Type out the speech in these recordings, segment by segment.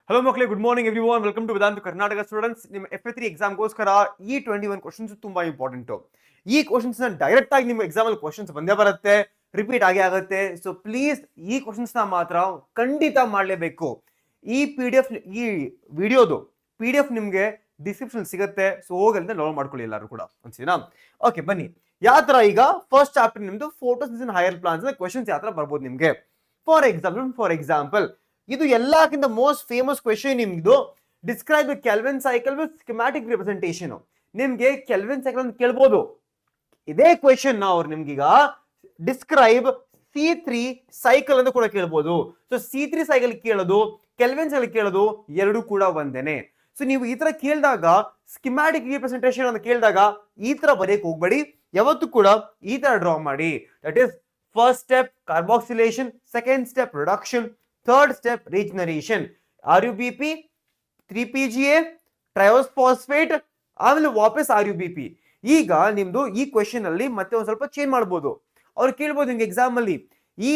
Hello ಮಕ್ಕಳೇ, good morning everyone. Welcome to Vedanta Karnataka students. ನಿಮ್ಮ FA3 ಎಕ್ಸಾಮ್ಗೋಸ್ಕರ ಈ 21 ಕ್ವಶನ್ಸ್ ತುಂಬಾ ಇಂಪಾರ್ಟೆಂಟ್. ಈ ಕ್ವಶನ್ಸ್ ಡೈರೆಕ್ಟ್ ಆಗಿ ನಿಮ್ಮ ಎಕ್ಸಾಮ್ ಅಲ್ಲಿ ಕ್ವಶನ್ಸ್ ಬಂದೇ ಬರುತ್ತೆ, ರಿಪೀಟ್ ಆಗೇ ಆಗುತ್ತೆ. ಸೊ ಪ್ಲೀಸ್ ಈ ಕ್ವಶನ್ಸ್ ಮಾತ್ರ ಖಂಡಿತ ಮಾಡಲೇಬೇಕು. ಈ PDF ಈ ವಿಡಿಯೋದು PDF ನಿಮ್ಗೆ ಡಿಸ್ಕ್ರಿಪ್ಷನ್ ಸಿಗುತ್ತೆ. ಸೊ ಹೋಗಿ ಡೌನ್ಲೋಡ್ ಮಾಡ್ಕೊಳ್ಳಿ ಎಲ್ಲರೂ ಕೂಡ, ಅನ್ಸಿನಾ? ಓಕೆ, ಬನ್ನಿ. ಯಾವ ತರ ಈಗ ಫಸ್ಟ್ ಚಾಪ್ಟರ್ ನಿಮ್ದು photos in higher plants questions ಯಾವ ತರ ಬರ್ಬೋದು ನಿಮ್ಗೆ. ಫಾರ್ ಎಕ್ಸಾಂಪಲ್ ಇದು ಎಲ್ಲಕ್ಕಿಂತ ಮೋಸ್ಟ್ ಫೇಮಸ್ ಕ್ವೆಶ್ಚನ್ ನಿಮ್ದು. Describe the Calvin cycle with schematic representation. ನಿಮ್ಗೆ ಕೆಲ್ವಿನ್ ಸೈಕಲ್ ಅಂತ ಕೇಳ್ಬೋದು. ಇದೇ ಕ್ವೆಶ್ಚನ್ ಅವ್ರು ನಿಮ್ಗೀಗ ಡಿಸ್ಕ್ರೈಬ್ C3 ಸೈಕಲ್ ಅಂತ ಕೂಡ ಕೇಳ್ಬೋದು. ಸೊ C3 ಸೈಕಲ್ ಕೇಳೋದು, ಕೆಲ್ವಿನ್ ಸೈಕಲ್ ಕೇಳೋದು ಎರಡು ಕೂಡ ಒಂದೇನೆ. ಸೊ ನೀವು ಈ ತರ ಕೇಳಿದಾಗ ಸ್ಕಿಮ್ಯಾಟಿಕ್ ರಿಪ್ರೆಸೆಂಟೇಷನ್ ಅಂತ ಕೇಳಿದಾಗ ಈ ತರ ಬರೆಯಕ್ ಹೋಗ್ಬೇಡಿ. ಯಾವತ್ತು ಕೂಡ ಈ ತರ ಡ್ರಾ ಮಾಡಿ. That is first step carboxylation, second step reduction, third step regeneration, RUBP, 3PGA, triose phosphate, ಆಮೇಲೆ ವಾಪಸ್ RUBP. ಈಗ ನಿಮ್ದು ಈ ಕ್ವೆಶ್ಚನ್ ಅಲ್ಲಿ ಮತ್ತೆ ಒಂದ್ ಸ್ವಲ್ಪ ಚೇಂಜ್ ಮಾಡ್ಬೋದು. ಅವ್ರು ಕೇಳ್ಬೋದು ನಿಮ್ಗೆ ಎಕ್ಸಾಮ್ ಅಲ್ಲಿ, ಈ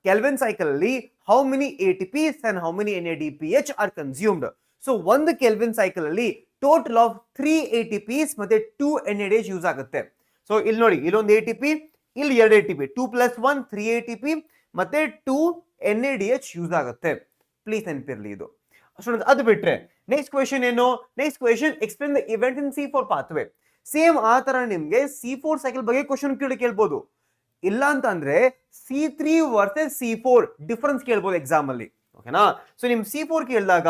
ಕೆಲ್ವಿನ್ ಸೈಕಲ್ ಅಲ್ಲಿ how many ATPs and how many NADPH are consumed. So ಒಂದು ಕೆಲ್ವಿನ್ ಸೈಕಲ್ ಅಲ್ಲಿ ಟೋಟಲ್ ಆಫ್ 3 ATPs ಮತ್ತೆ 2 NADH ಯೂಸ್ ಆಗುತ್ತೆ. ಸೊ ಇಲ್ಲಿ ನೋಡಿ, ಇಲ್ಲೊಂದು ATP, ಇಲ್ಲಿ 2 ATP, 2 + 1 3 ATP ಮತ್ತೆ 2 NADH ಯೂಸ್ ಆಗುತ್ತೆ. ಪ್ಲೀಸ್ ನೆನಪಿರ್ಲಿ ಇದು. ಅದು ಬಿಟ್ರೆ ನೆಕ್ಸ್ಟ್ ಕ್ವೆಶ್ಚನ್ ಏನು? Next question explain the event in C4 pathway. Same ಆ ತರ ನಿಮ್ಗೆ C4 ಸೈಕಲ್ ಬಗ್ಗೆ ಕ್ವೆಶ್ಚನ್ ಕೇಳ್ಬೋದು. ಇಲ್ಲ ಅಂತಂದ್ರೆ C3 ವರ್ಸಸ್ C4 ಡಿಫರೆನ್ಸ್ ಕೇಳ್ಬೋದು ಎಕ್ಸಾಮ್ ಅಲ್ಲಿ. ಓಕೆನಾ? ಸೊ ನಿಮ್ C4 ಕೇಳಿದಾಗ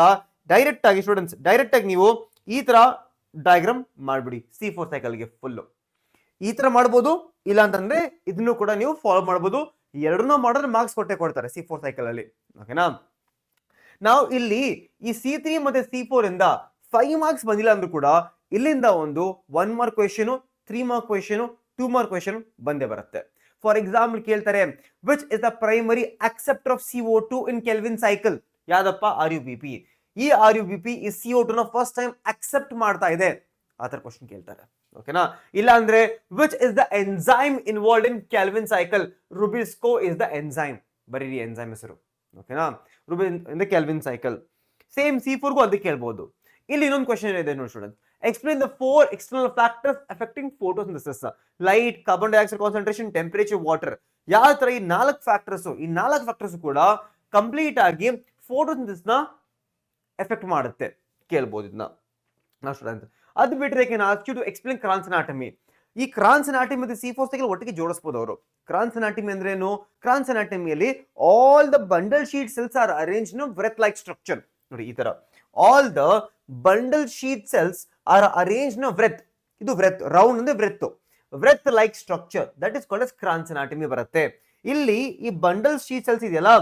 ಡೈರೆಕ್ಟ್ ಆಗಿ ಸ್ಟೂಡೆಂಟ್ಸ್ ನೀವು ಈ ತರ ಡಯಾಗ್ರಾಮ್ ಮಾಡ್ಬಿಡಿ. C4 ಸೈಕಲ್ಗೆ ಫುಲ್ ಈ ತರ ಮಾಡ್ಬೋದು. ಇಲ್ಲ ಅಂತಂದ್ರೆ ಇದನ್ನು ಕೂಡ ನೀವು ಫಾಲೋ ಮಾಡ್ಬೋದು. ಎರಡನ್ನೂ ಮಾಡಿದ್ರೆ ಮಾರ್ಕ್ಸ್ ಕೊಡ್ತಾರೆ C4 ಸೈಕಲ್ ಅಲ್ಲಿ. ಓಕೆನಾ? ನಾವು ಇಲ್ಲಿ ಈ C3 ಮತ್ತೆ C4 ಇಂದ 5 ಮಾರ್ಕ್ಸ್ ಬಂದಿಲ್ಲ ಅಂದ್ರೂ ಕೂಡ ಇಲ್ಲಿಂದ ಒಂದು 1 mark question, 3 mark question, 2 mark question ಬಂದೇ ಬರುತ್ತೆ. ಫಾರ್ ಎಕ್ಸಾಂಪಲ್ ಕೇಳ್ತಾರೆ, which is the primary acceptor of CO2 in Calvin cycle? ಯಾವ್ದಪ್ಪ? RUBP. ಈ RUBP ಈ CO2 ನ ಫಸ್ಟ್ ಟೈಮ್ ಅಕ್ಸೆಪ್ಟ್ ಮಾಡ್ತಾ ಇದೆ, ಆ ತರ ಕ್ವಶನ್ ಕೇಳ್ತಾರೆ. ಓಕೆನಾ? ಇಲ್ಲ ಅಂದ್ರೆ which is the enzyme involved in Calvin cycle? Rubisco is the enzyme. ಬರೀರಿ ಎನ್ಸೈಮ್ ಹೆಸರು. ಓಕೆನಾ? ರುಬಿನ್ in the Calvin cycle. Same C4 ಗೂ ಅದಕ್ಕೆ ಕೇಳ್ಬೋದು. ಇಲ್ಲಿ ಇನ್ನೊಂದು ಕ್ವಶನ್ ಇದೆ ನೋಡಿ student. Explain the 4 external factors affecting photosynthesis. Light, carbon dioxide concentration, temperature, water. ಯಾವ ತರ ಈ 4 ಫ್ಯಾಕ್ಟರ್ಸ್ ಕೂಡ ಕಂಪ್ಲೀಟ್ ಆಗಿ ಫೋಟೋಸಿಂಥಸಿಸ್ ನ ಎಫೆಕ್ಟ್ ಮಾಡುತ್ತೆ ಕೇಳ್ಬೋದು ಇದನ್ನ ಸ್ಟೂಡೆಂಟ್. ಅದು ಬಿಟ್ಟರೆ ask you to explain Kranz anatomy. ಈ ಕ್ರಾನ್ಸ್ ಅನಾಟಮಿ ಮತ್ತೆ C4 ಸೈಕಲ್ ಒಟ್ಟಿಗೆ ಜೋಡಿಸಬಹುದು ಅವರು. ಕ್ರಾನ್ಸ್ ಅನಾಟಮಿ ಅಂದ್ರೆ ಏನು? ಕ್ರಾನ್ಸ್ ಅನಾಟಮಿಯಲ್ಲಿ all the bundle sheath cells are arrange in wreath like structure. ನೋಡಿ ಈ ತರ all the bundle sheath cells are arrange in wreath. ಇದು ವ್ರೆತ್, ರೌಂಡ್ ಅಂದ್ರೆ wreath like structure, that is called as Kranz anatomy ಬರುತ್ತೆ. ಇಲ್ಲಿ ಈ bundle sheath cells ಇದೆಯಲ್ಲ,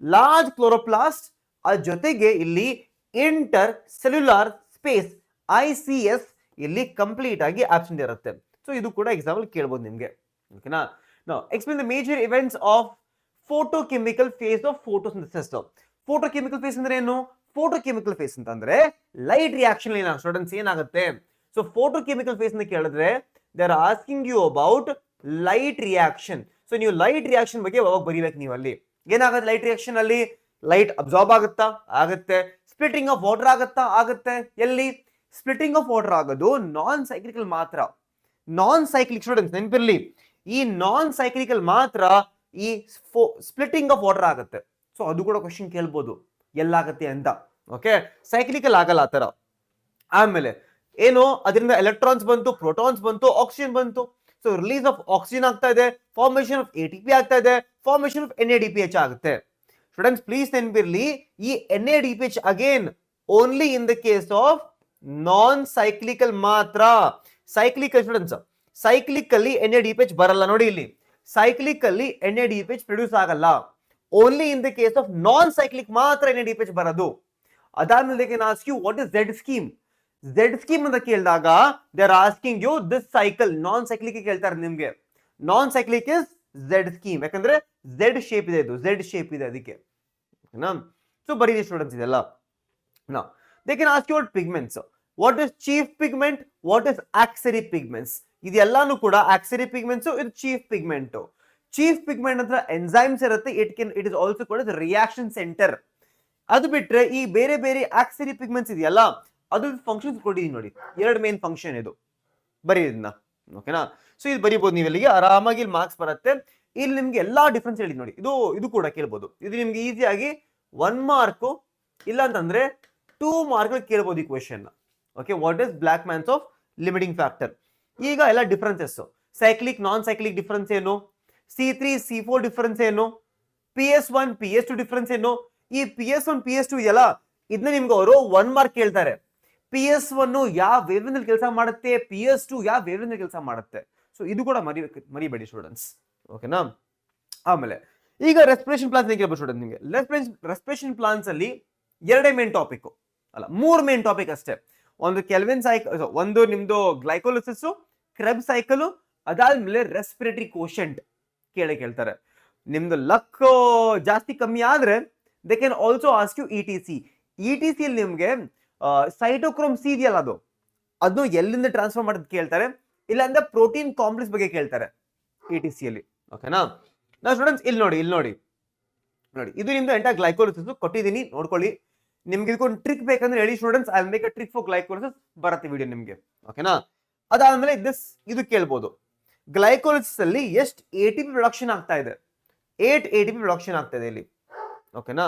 large chloroplast, ಆ ಜೊತೆಗೆ ಇಲ್ಲಿ ಇಂಟರ್ ಸೆಲ್ಯುಲಾರ್ ಸ್ಪೇಸ್ ICS ಇಲ್ಲಿ ಕಂಪ್ಲೀಟ್ ಆಗಿ ಆಬ್ಸೆಂಟ್ ಇರುತ್ತೆ. ಸೊ ಇದು ಕೂಡ ಎಕ್ಸಾಂಪಲ್ ಕೇಳಬಹುದು ನಿಮ್ಗೆ. ಓಕೆನಾ? Now explain the major events of photochemical phase of photosynthesis. Photochemical phase ಅಂದ್ರೆ ಏನು? ಫೋಟೋಕೆಮಿಕಲ್ ಫೇಸ್ ಅಂತಂದ್ರೆ ಲೈಟ್ ರಿಯಾಕ್ಷನ್ ಸ್ಟೂಡೆಂಟ್ಸ್ ಏನಾಗುತ್ತೆ? ಸೊ ಫೋಟೋಕೆಮಿಕಲ್ ಫೇಸ್ ಅಂತ ಕೇಳಿದ್ರೆ they are asking you about light reaction. So ನೀವು ಲೈಟ್ ರಿಯಾಕ್ಷನ್ ಬಗ್ಗೆ ಯಾವಾಗ ಬರೀಬೇಕು ನೀವು ಅಲ್ಲಿ. ಏನಾಗುತ್ತೆ ಲೈಟ್ ರಿಯಾಕ್ಷನ್ ಅಲ್ಲಿ? ಲೈಟ್ ಅಬ್ಸಾರ್ಬ್ ಆಗುತ್ತೆ. ಸ್ಪ್ಲಿಟಿಂಗ್ ಆಫ್ ವಾಟರ್ ಆಗುತ್ತೆ. ಎಲ್ಲಿ ಸ್ಪ್ಲಿಟಿಂಗ್ ಆಫ್ ವಾಟರ್ ಆಗೋದು? ನಾನ್ ಸೈಕ್ಲಿಕಲ್ ಮಾತ್ರ. ನಾನ್ ಸೈಕ್ಲಿಕ್ ಸ್ಟೂಡೆಂಟ್ಸ್ ನೆನಪಿರ್ಲಿ, ಈ ನಾನ್ ಸೈಕ್ಲಿಕಲ್ ಮಾತ್ರ ಈ ಸ್ಪ್ಲಿಟಿಂಗ್ ಆಫ್ ವಾಟರ್ ಆಗುತ್ತೆ. ಸೊ ಅದು ಕೂಡ ಕ್ವಶನ್ ಕೇಳ್ಬೋದು ಎಲ್ಲಾಗತ್ತೆ ಅಂತ. ಓಕೆ, ಸೈಕ್ಲಿಕಲ್ ಆಗಲ್ಲ ಆ ತರ. ಆಮೇಲೆ ಏನು? ಅದರಿಂದ ಎಲೆಕ್ಟ್ರಾನ್ಸ್ ಬಂತು, ಪ್ರೋಟಾನ್ಸ್ ಬಂತು, ಆಕ್ಸಿಜನ್ ಬಂತು. ಸೊ ರಿಲೀಸ್ ಆಫ್ ಆಕ್ಸಿಜನ್ ಆಗ್ತಾ ಇದೆ, ಫಾರ್ಮೇಶನ್ ಆಫ್ ATP ಆಗ್ತಾ ಇದೆ, ಫಾರ್ಮೇಶನ್ ಆಫ್ NADPH ಆಗುತ್ತೆ. ಸ್ಟೂಡೆಂಟ್ಸ್ ಪ್ಲೀಸ್ ನೆನಪಿರ್ಲಿ, ಈ NADPH again only in the case of non cyclical ಮಾತ್ರ. ಸೈಕ್ಲಿಕಲ್ ಸ್ಟೂಡೆಂಟ್ಸ್, ಸೈಕ್ಲಿಕಲ್ಲಿ NADPH ಬರಲ್ಲ. ನೋಡಿ ಇಲ್ಲಿ ಸೈಕ್ಲಿಕಲ್ಲಿ NADPH ಪ್ರೊಡ್ಯೂಸ್ ಆಗಲ್ಲ. Only in the case of non cyclic ಮಾತ್ರ NADPH ಬರೋದು. ಅದಾದ್ಮೇಲೆ ask you what is Z scheme. Z scheme ಅಂತ ಕೇಳಿದಾಗ they are asking you this cycle. Non cyclic ಕೇಳ್ತಾರೆ ನಿಮ್ಗೆ. Non cyclic is Z scheme, ಯಾಕಂದ್ರೆ Z shape ಇದೆ, ಇದು Z ಶೇಪ್ ಇದೆ ಅದಕ್ಕೆ. ಸೊ ಬರೀರಿ ಸ್ಟೂಡೆಂಟ್ಸ್ ಇದೆಲ್ಲ. Now they can ask you about pigments. What is chief pigment? What is auxiliary pigments? ಇದೆಲ್ಲಾನು ಕೂಡ auxiliary pigments, ಇದು chief pigment. Chief pigment ಅಂದ್ರೆ enzymes ಇರುತ್ತೆ. It is also called as reaction center. ಅದು ಬಿಟ್ರೆ ಈ ಬೇರೆ ಬೇರೆ ಆಕ್ಸಿರಿ ಪಿಗ್ಮೆಂಟ್ಸ್ ಇದೆಯಲ್ಲ ಅದು ಫಂಕ್ಷನ್ಸ್ ಕೊಟ್ಟಿದ್ದೀನಿ ನೋಡಿ, ಎರಡು ಮೇನ್ ಫಂಕ್ಷನ್ ಇದು, ಬರೀ ಇದನ್ನ ಓಕೆನಾ. ಸೊ ಇದು ಬರೀಬಹುದು ನೀವು, ಇಲ್ಲಿಗೆ ಆರಾಮಾಗಿ ಇಲ್ಲಿ ಮಾರ್ಕ್ಸ್ ಬರುತ್ತೆ. ಇಲ್ಲಿ ನಿಮ್ಗೆ ಎಲ್ಲಾ ಡಿಫ್ರೆನ್ಸ್ ಹೇಳಿ ನೋಡಿ, ಇದು ಕೂಡ ಕೇಳ್ಬೋದು, ಇದು ನಿಮ್ಗೆ ಈಸಿಯಾಗಿ 1 ಮಾರ್ಕ್ ಇಲ್ಲ ಅಂತಂದ್ರೆ 2 ಮಾರ್ಕ್ ಕೇಳ್ಬೋದು ಈ question. Okay, what is Blackman's of limiting factor. ಈಗ ಎಲ್ಲ differences, cyclic non cyclic difference ಏನು, C3 C4 ಡಿಫ್ರೆನ್ಸ್ ಏನು, PS1 PS2 ಡಿಫ್ರೆನ್ಸ್ ಏನು. ಈ PS1 PS2 ಇದೆಯಲ್ಲ ಇದನ್ನ ನಿಮ್ಗೆ ಅವರು 1 ಮಾರ್ಕ್ ಕೇಳ್ತಾರೆ. PS1 ಯಾವ ವೇವ್ನಲ್ಲಿ ಕೆಲಸ ಮಾಡುತ್ತೆ, PS2 ಯಾವ ವೇವ್ನಲ್ಲಿ ಕೆಲಸ ಮಾಡುತ್ತೆ. ಸೊ ಇದು ಕೂಡ ಮರಿಬೇಡಿ ಸ್ಟೂಡೆಂಟ್ಸ್, ಓಕೆನಾ. ಆಮೇಲೆ ಈಗ ರೆಸ್ಪಿರೇಷನ್ ಪ್ಲಾನ್ಸ್ ಕೇಳ್ಬೋದು ಸ್ಟೂಡೆಂಟ್ ನಿಮಗೆ. ರೆಸ್ಪಿರೇಷನ್ ಪ್ಲಾನ್ಸ್ ಅಲ್ಲಿ 2 ಮೇನ್ ಟಾಪಿಕ್ ಅಲ್ಲ, 3 ಮೇನ್ ಟಾಪಿಕ್ ಅಷ್ಟೇ. ಒಂದು ಕೆಲ್ವಿನ್ ಸೈಕಲ್, ಒಂದು ನಿಮ್ದು ಗ್ಲೈಕೋಲಿಸಿಸ್, ಕ್ರೆಬ್ ಸೈಕಲ್, ಅದಾದ್ಮೇಲೆ ರೆಸ್ಪಿರೇಟರಿ ಕೋಶೆಂಟ್ ಕೇಳ್ತಾರೆ. ನಿಮ್ದು ಲಕ್ ಜಾಸ್ತಿ ಕಮ್ಮಿ ಆದ್ರೆ they can also ask you ETC. ETC ಅಲ್ಲಿ ನಿಮ್ಗೆ ಸೈಟೋಕ್ರೋಮ್ ಸಿ ಇದೆಯಲ್ಲ ಅದು ಎಲ್ಲಿಂದ ಟ್ರಾನ್ಸ್ಫರ್ ಮಾಡೋದು ಕೇಳ್ತಾರೆ, ಇಲ್ಲ ಅಂದ್ರೆ ಪ್ರೋಟೀನ್ ಕಾಂಪ್ಲೆಕ್ಸ್ ಬಗ್ಗೆ ಕೇಳ್ತಾರೆ ETC ಅಲ್ಲಿ, ಓಕೆನಾ. ನಾ ಸ್ಟೂಡೆಂಟ್ಸ್ ಇಲ್ಲಿ ನೋಡಿ ಇದು ನಿಮ್ದು ಎಂಟರ್ ಗ್ಲೈಕೋಲಿಸಿಸ್ ಕೊಟ್ಟಿದ್ದೀನಿ, ನೋಡ್ಕೊಳ್ಳಿ. ನಿಮ್ಗೆ ಇದಕ್ಕೊಂದು ಟ್ರಿಕ್ ಬೇಕಂದ್ರೆ ಹೇಳಿ students, I make a trick for glycolysis, ಬರುತ್ತೆ ವಿಡಿಯೋ ನಿಮ್ಗೆ, ಓಕೆನಾ. ಅದಾದ್ಮೇಲೆ ಇದು ಕೇಳ್ಬೋದು, ಗ್ಲೈಕೋಲಿಸಿಸ್ ಅಲ್ಲಿ ಎಷ್ಟು ATP ಪ್ರೊಡಕ್ಷನ್ ಆಗ್ತಾ ಇದೆ, 8 ATP ಪ್ರೊಡಕ್ಷನ್ ಆಗ್ತಾ ಇದೆ ಇಲ್ಲಿ, ಓಕೆನಾ.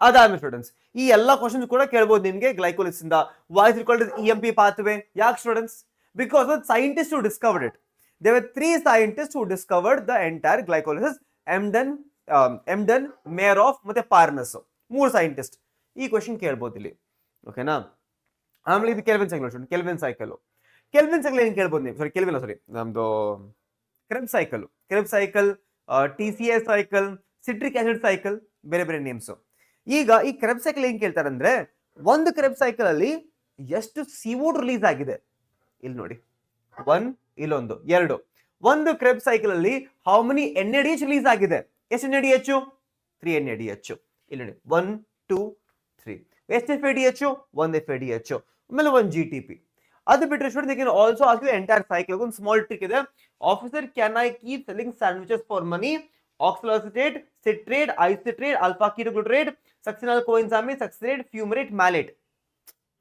ಅದಾದ್ಮೇಲೆ ಸ್ಟೂಡೆಂಟ್ಸ್ ಈ ಎಲ್ಲಾ ಕ್ವಶನ್ಸ್ ಕೂಡ ಕೇಳ್ಬೋದು ನಿಮ್ಗೆ ಗ್ಲೈಕೋಲಿಸಿಸ್ ಇಂದ. ವಾಯ್ಸ್ ರಿಕಾಲ್ಡ್ EMP ಪಾತ್ವೇ, ಯಾಕೆ ಸ್ಟೂಡೆಂಟ್ಸ್? ಬಿಕಾಸ್ ದ ಸೈಂಟಿಸ್ಟ್ ಹು discovered it, there were 3 scientists who discovered the entire glycolysis, Emden, Mayoff ಮತ್ತೆ ಪಾರ್ನಸ್, 3 ಸೈಂಟಿಸ್ಟ್. ಈ ಕ್ವೆಶ್ಚನ್ ಕೇಳ್ಬೋದು ಇಲ್ಲಿ, ಓಕೆನಾ. ಆಮೇಲೆ ಇದು ಕೆಲ್ವಿನ್ ಸೈಕಲ್, ಕೆಲ್ವಿನ್ ಸೈಕಲ್ ಏನ್ ಕೇಳ್ಬೋದು ನೀವು, ಸಾರಿ ನಮ್ದು Krebs cycle, TCA cycle, citric acid cycle, ಬೇರೆ ಬೇರೆ ನೇಮ್ಸ್. ಈಗ ಈ ಕ್ರೆಬ್ ಸೈಕಲ್ ಏನ್ ಕೇಳ್ತಾರೆ ಅಂದ್ರೆ, ಒಂದು ಕ್ರೆಬ್ ಸೈಕಲ್ ಅಲ್ಲಿ ಎಷ್ಟು CO2 ರಿಲೀಸ್ ಆಗಿದೆ, ಇಲ್ಲಿ ನೋಡಿ 1, ಇಲ್ಲೊಂದು 2. ಒಂದು ಕ್ರೆಬ್ ಸೈಕಲ್ ಅಲ್ಲಿ ಹೌ ಮೆನಿ NADH ರಿಲೀಸ್ ಆಗಿದೆ, ಎಷ್ಟು NADH? 3 NADH. ಇಲ್ಲಿ ನೋಡಿ 1 2 3. ಎಷ್ಟು FADH? 1 FADH, ಆಮೇಲೆ 1 GTP. ಅದು ಬಿಟ್ಟರೆ student they can also ask you entire cycle. ಒಂದು ಸ್ಮಾಲ್ ಟ್ರಿಕ್ ಇದೆ, officer can I keep selling sandwiches for money, oxaloacetate, citrate, isocitrate, alpha ketoglutarate, succinyl coenzyme, succinate, fumarate, malate.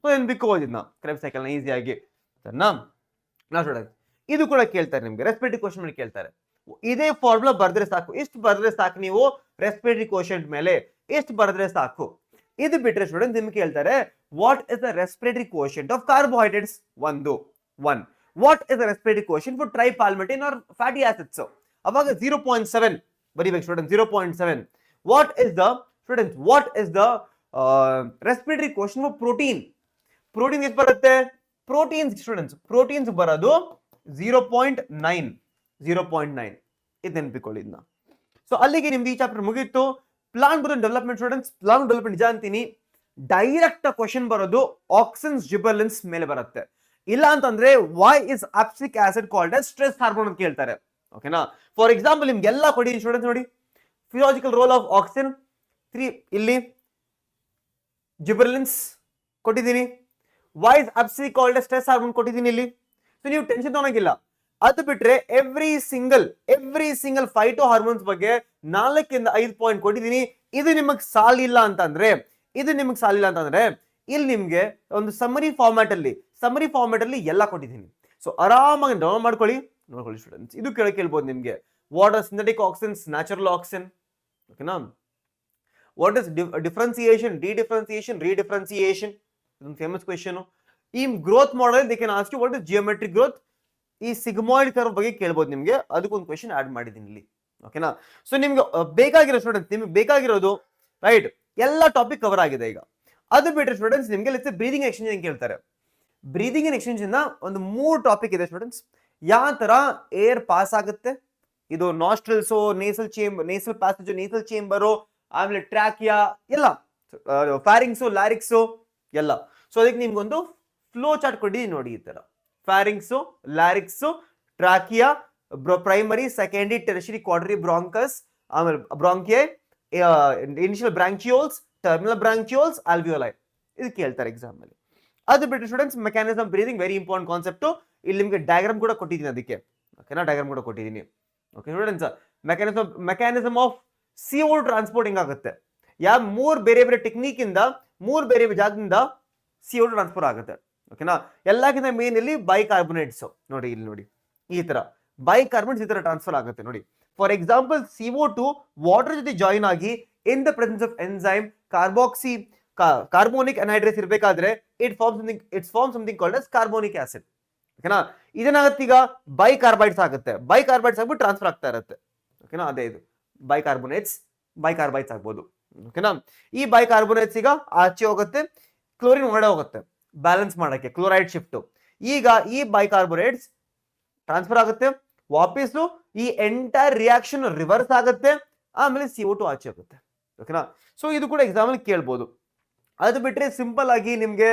So ಏನು ಬೇಕು ಇದನ್ನ ಕ್ರೆಬ್ cycle ನ ಈಸಿಯಾಗಿ. ನಾ ಸ್ಟೂಡೆಂಟ್ ಇದು ಕೂಡ ಕೇಳ್ತಾರೆ ನಿಮ್ಗೆ, ರೆಸ್ಪಿರೇಟರಿ ಕ್ವಶನ್ ಮೇಲೆ ಕೇಳ್ತಾರೆ. ಇದೇ ಫಾರ್ಮುಲಾ ಬರೆದ್ರೆ ಸಾಕು, ಇಷ್ಟು ಬರೆದ್ರೆ ಸಾಕು ನೀವು ರೆಸ್ಪಿರೇಟರಿ ಕ್ವಶನ್ ಮೇಲೆ, ಇಷ್ಟು ಬರೆದ್ರೆ ಸಾಕು. ಇದು ಬಿಟ್ರೆ ಸ್ಟೂಡೆಂಟ್ ನಿಮ್ಗೆ ಕೇಳ್ತಾರೆ, what is the respiratory quotient of carbohydrates? 1. What is the respiratory quotient for tripalmitin or fatty acids? ಅವಾಗ 0.7 ಬರೀಬೇಕು student, 0.7. What is the respiratory quotient for protein? Protein ಎಷ್ಟು ಬರುತ್ತೆ? ಪ್ರೋಟೀನ್ಸ್ ಬರೋದು 0.9. ಇದು ನೆನಪಿಕೊಳ್ಳಿ ಇದನ್ನ. ಸೊ ಅಲ್ಲಿಗೆ ನಿಮ್ದು ಈ ಚಾಪ್ಟರ್ ಮುಗೀತು. Plant growth development students, plant development ನಿಜ ಅಂತೀನಿ, ಡೈರೆಕ್ಟ್ ಕ್ವಶನ್ ಬರೋದು ಆಕ್ಸಿನ್ಸ್ ಜಿಬರ್ಲಿನ್ಸ್ ಮೇಲೆ ಬರುತ್ತೆ. ಇಲ್ಲ ಅಂತಂದ್ರೆ why is abscisic acid called as stress hormone ಅಂತ ಕೇಳ್ತಾರೆ, ಓಕೆನಾ. ಫಾರ್ ಎಕ್ಸಾಂಪಲ್ ನಿಮ್ಗೆಲ್ಲ ಕೊಟ್ಟಿದ್ದೀನಿ ಸ್ಟೂಡೆಂಟ್ಸ್ ನೋಡಿ, ಫಿಸಿಯಾಲಜಿಕಲ್ ರೋಲ್ ಆಫ್ ಆಕ್ಸಿನ್ 3 ಇಲ್ಲಿ, ಜಿಬರ್ಲಿನ್ಸ್ ಕೊಟ್ಟಿದ್ದೀನಿ, why is abscisic called as stress hormone ಕೊಟ್ಟಿದ್ದೀನಿ ಇಲ್ಲಿ. ಸೊ ನೀವು ಟೆನ್ಷನ್ ತಗೊಳಂಗಿಲ್ಲ. ಅದು ಬಿಟ್ರೆ ಎವ್ರಿ ಸಿಂಗಲ್ ಫೈಟೋ ಹಾರ್ಮೋನ್ಸ್ ಬಗ್ಗೆ 4 ಇಂದ 5 ಪಾಯಿಂಟ್ ಕೊಟ್ಟಿದ್ದೀನಿ. ಇದು ನಿಮಗೆ ಸಾಲಿಲ್ಲ ಅಂತಂದ್ರೆ ಇಲ್ಲಿ ನಿಮ್ಗೆ ಒಂದು ಸಮ್ಮರಿ ಫಾರ್ಮ್ಯಾಟ್ ಅಲ್ಲಿ ಎಲ್ಲ ಕೊಟ್ಟಿದ್ದೀನಿ. ಸೊ ಆರಾಮಾಗಿ ಡೌನ್ಲೋಡ್ ನೋಡ್ಕೊಳ್ಳಿ ಸ್ಟೂಡೆಂಟ್ಸ್. ಇದು ಕೇಳ್ಬೋದು ನಿಮ್ಗೆ, what are synthetic auxins, natural auxin, ಓಕೆನಾ. ವಾಟ್ ಇಸ್ ಡಿಫ್ರೆನ್ಸಿಯೇಷನ್, ರೀಡಿಫ್ರೆನ್ಸಿಯೇಷನ್, ಇದೊಂದು ಫೇಮಸ್ ಕ್ವೆಶ್ಚನ್. ಈ growth model they can ask you what is geometric growth. ಈ ಸಿಗ್ಮಾಯ್ಡ್ ಕರ್ವ್ ಬಗ್ಗೆ ಕೇಳ್ಬೋದು ನಿಮ್ಗೆ, ಅದಕ್ಕೊಂದು ಕ್ವೆಶ್ಚನ್ ಆಡ್ ಮಾಡಿದ್ದೀನಿ ಇಲ್ಲಿ, ಓಕೆನಾ. ಸೊ ನಿಮ್ಗೆ ಬೇಕಾಗಿರೋದು ರೈಟ್, ಎಲ್ಲ ಟಾಪಿಕ್ ಕವರ್ ಆಗಿದೆ ಈಗ. ಅದು ಬಿಟ್ಟರೆ ಸ್ಟೂಡೆಂಟ್ಸ್ ನಿಮ್ಗೆ ಲೆಟ್ಸ್ ಬ್ರೀದಿಂಗ್ ಎಕ್ಸ್ಚೇಂಜ್ ಅಂತ ಕೇಳ್ತಾರೆ. ಬ್ರೀದಿಂಗ್ ಅಂಡ್ ಎಕ್ಸ್ಚೇಂಜ್ ಇಂದ ಒಂದು 3 ಟಾಪಿಕ್ ಇದೆ ಸ್ಟೂಡೆಂಟ್ಸ್. ಯಾವ ತರ ಏರ್ ಪಾಸ್ ಆಗುತ್ತೆ, ಇದು ನಾಸ್ಟ್ರಲ್ಸು, ನೇಸಲ್ ಪ್ಯಾಸೇಜ್, ನೇಸಲ್ ಚೇಂಬರು, ಆಮೇಲೆ ಟ್ರ್ಯಾಕಿಯಾ ಎಲ್ಲ, ಫ್ಯಾರಿಂಗ್ಸು, ಲ್ಯಾರಿಕ್ಸು ಎಲ್ಲ. ಸೊ ಅದಕ್ಕೆ ನಿಮ್ಗೊಂದು ಫ್ಲೋ ಚಾರ್ಟ್ ಕೊಟ್ಟಿದ್ದೀನಿ ನೋಡಿ, ಈ ತರ ಫ್ಯಾರಿಂಗ್ಸು, ಲ್ಯಾರಿಕ್ಸು, ಟ್ರಾಕಿಯಾ, ಪ್ರೈಮರಿ, ಸೆಕೆಂಡರಿ, ಟೆರಿಷರಿ, ಕ್ವಾಡ್ರಿ ಬ್ರಾಂಕಸ್, ಆಮೇಲೆ ಬ್ರಾಂಕಿಯೈ, ಇನಿಷಿಯಲ್ ಬ್ರಾಂಚಿಯೋಲ್ಸ್, ಟರ್ಮಿನಲ್ ಬ್ರಾಂಚಿಯೋಲ್ಸ್, ಆಲ್ವಿಯೋಲೈ. ಇದು ಕೇಳ್ತಾರೆ ಎಕ್ಸಾಮ್ ಅಲ್ಲಿ. ಅದು ಬಿಟ್ಟು students mechanism breathing very important concept. ಇಲ್ಲಿ ನಿಮಗೆ ಡಯಾಗ್ರಾಮ್ ಕೂಡ ಕೊಟ್ಟಿದ್ದೀನಿ ಅದಕ್ಕೆ, ಓಕೆನಾ. ಡಯಾಗ್ರಾಮ್ ಕೂಡ ಕೊಟ್ಟಿದ್ದೀನಿ, okay students. Mechanism of CO2 transport ಹೆಂಗಾಗುತ್ತೆ, ಮೂರ್ ಬೇರೆ ಬೇರೆ ಟೆಕ್ನಿಕ್ ಇಂದ ಮೂರ್ ಬೇರೆ ಬೇರೆ ಜಾಗದಿಂದ CO2 ಟ್ರಾನ್ಸ್ಫರ್ ಆಗುತ್ತೆ. ಓಕೆನಾ, ಎಲ್ಲಕ್ಕಿಂತ ಮೇನ್ ಇಲ್ಲಿ ಬೈಕಾರ್ಬೊನೇಟ್ಸ್ ನೋಡಿ, ಇಲ್ಲಿ ನೋಡಿ ಈ ತರ ಬೈಕಾರ್ಬೊನೇಟ್ಸ್ ಈ ತರ ಟ್ರಾನ್ಸ್ಫರ್ ಆಗುತ್ತೆ ನೋಡಿ. ಫಾರ್ ಎಕ್ಸಾಂಪಲ್ CO2 ವಾಟರ್ ಜೊತೆ ಜಾಯಿನ್ ಆಗಿ in the presence of enzyme carbonic anhydrase ಇರಬೇಕಾದ್ರೆ it form something called as carbonic acid. ಓಕೆನಾ, ಇದೇನಾಗುತ್ತೆ ಈಗ ಬೈಕಾರ್ಬೈಡ್ಸ್ ಆಗುತ್ತೆ, ಬೈಕಾರ್ಬೈಡ್ಸ್ ಆಗ್ಬಿಟ್ಟು ಟ್ರಾನ್ಸ್ಫರ್ ಆಗ್ತಾ ಇರುತ್ತೆ. ಓಕೆನಾ, ಅದೇ ಇದು ಬೈಕಾರ್ಬೈಟ್ಸ್ ಆಗ್ಬೋದು. ಓಕೆನಾ, ಈ ಬೈಕಾರ್ಬೊನೇಟ್ಸ್ ಈಗ ಆಚೆ ಹೋಗುತ್ತೆ, ಕ್ಲೋರಿನ್ ಹೊರಗಡೆ ಹೋಗುತ್ತೆ ಬ್ಯಾಲೆನ್ಸ್ ಮಾಡಕ್ಕೆ, ಕ್ಲೋರೈಡ್ ಶಿಫ್ಟ್. ಈಗ ಈ ಬೈಕಾರ್ಬೊನೇಟ್ಸ್ ಟ್ರಾನ್ಸ್ಫರ್ ಆಗುತ್ತೆ, ವಾಪಸ್ಸು ಈ ಎಂಟೈರ್ ರಿಯಾಕ್ಷನ್ ರಿವರ್ಸ್ ಆಗುತ್ತೆ, ಆಮೇಲೆ CO2 ಆಚೆ ಹೋಗುತ್ತೆ. ಓಕೆನಾ, ಸೊ ಇದು ಕೂಡ ಎಕ್ಸಾಂಪಲ್ ಕೇಳ್ಬೋದು. ಅದು ಬಿಟ್ರೆ ಸಿಂಪಲ್ ಆಗಿ ನಿಮ್ಗೆ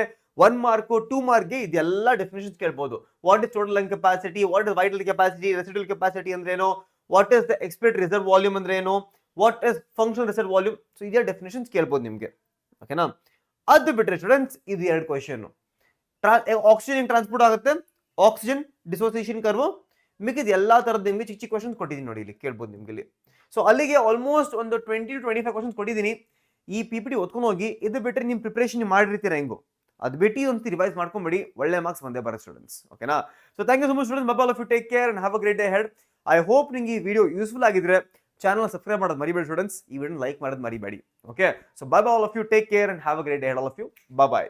1 ಮಾರ್ಕ್ 2 ಮಾರ್ಕ್ಗೆ ಇದೆಲ್ಲ ಡೆಫಿನೇಷನ್ಸ್ ಕೇಳ್ಬೋದು. What is total lung capacity, what is vital capacity, residual capacity ಅಂದ್ರೆ ಏನು, what is the expected reserve volume ಅಂದ್ರೆ ಏನು, what is functional reserve volume. So ಇದೇ ಡೆಫಿನೇಷನ್ಸ್ ಕೇಳ್ಬೋದು ನಿಮ್ಗೆ. ಓಕೆನಾ, ಅದು ಬಿಟ್ರೆ ಸ್ಟೂಡೆಂಟ್ಸ್ ಇದು 2 ಕ್ವೆಶ್ಚನ್. ಆಕ್ಸಿಜನ್ ಟ್ರಾನ್ಸ್ಪೋರ್ಟ್ ಆಗುತ್ತೆ, ಆಕ್ಸಿಜನ್ ಡಿಸೋಸಿಯೇಷನ್ ಕರ್ವ್, ಮಿಕ್ಕಿದ ಎಲ್ಲಾ ತರದ ನಿಮ್ಗೆ ಚಿಕ್ಕ ಚಿಕ್ಕ ಕ್ವೆಶ್ಚನ್ಸ್ ಕೊಟ್ಟಿದ್ದೀನಿ ನೋಡಿ, ಇಲ್ಲಿ ಕೇಳ್ಬೋದು ನಿಮ್ಗೆ ಇಲ್ಲಿ. ಸೊ ಅಲ್ಲಿಗೆ ಆಲ್ಮೋಸ್ಟ್ ಒಂದು 20 to 25 ಕ್ವೆಶ್ಚನ್ಸ್ ಕೊಟ್ಟಿದ್ದೀನಿ. ಈ PPT ಓದ್ಕೊಂಡು ಹೋಗಿ. ಇದು ಬಿಟ್ಟರೆ ನಿಮ್ ಪ್ರಿಪರೇಷನ್ ಮಾಡಿರ್ತೀರ ಹೆಂಗು, ಅದು ಬಿಟ್ಟು ಒಂದು ರಿವೈಸ್ ಮಾಡ್ಕೊಂಬಿಡಿ, ಒಳ್ಳೆ ಮಾರ್ಕ್ಸ್ ಬಂದೇ ಬರೋ ಸ್ಟೂಡೆಂಟ್ಸ್. ಓಕೆನಾ, so thank you so much students. All of you take care and have a great day ahead. I hope ನಿಮಗೆ ಈ ವಿಡಿಯೋ ಯೂಸ್ಫುಲ್ ಆಗಿದ್ರೆ ಚಾನಲ್ ಸಬ್ಸ್ಕ್ರೈಬ್ ಮಾಡೋದು ಮರಿಬೇಡಿ ಸ್ಟೂಡೆಂಟ್ಸ್, ಈ ವಿಡಿಯೋ ಲೈಕ್ ಮಾಡೋದು ಮರಿಬೇಡಿ. Okay, so bye all of you, take care and have a great day ahead all of you. Bye.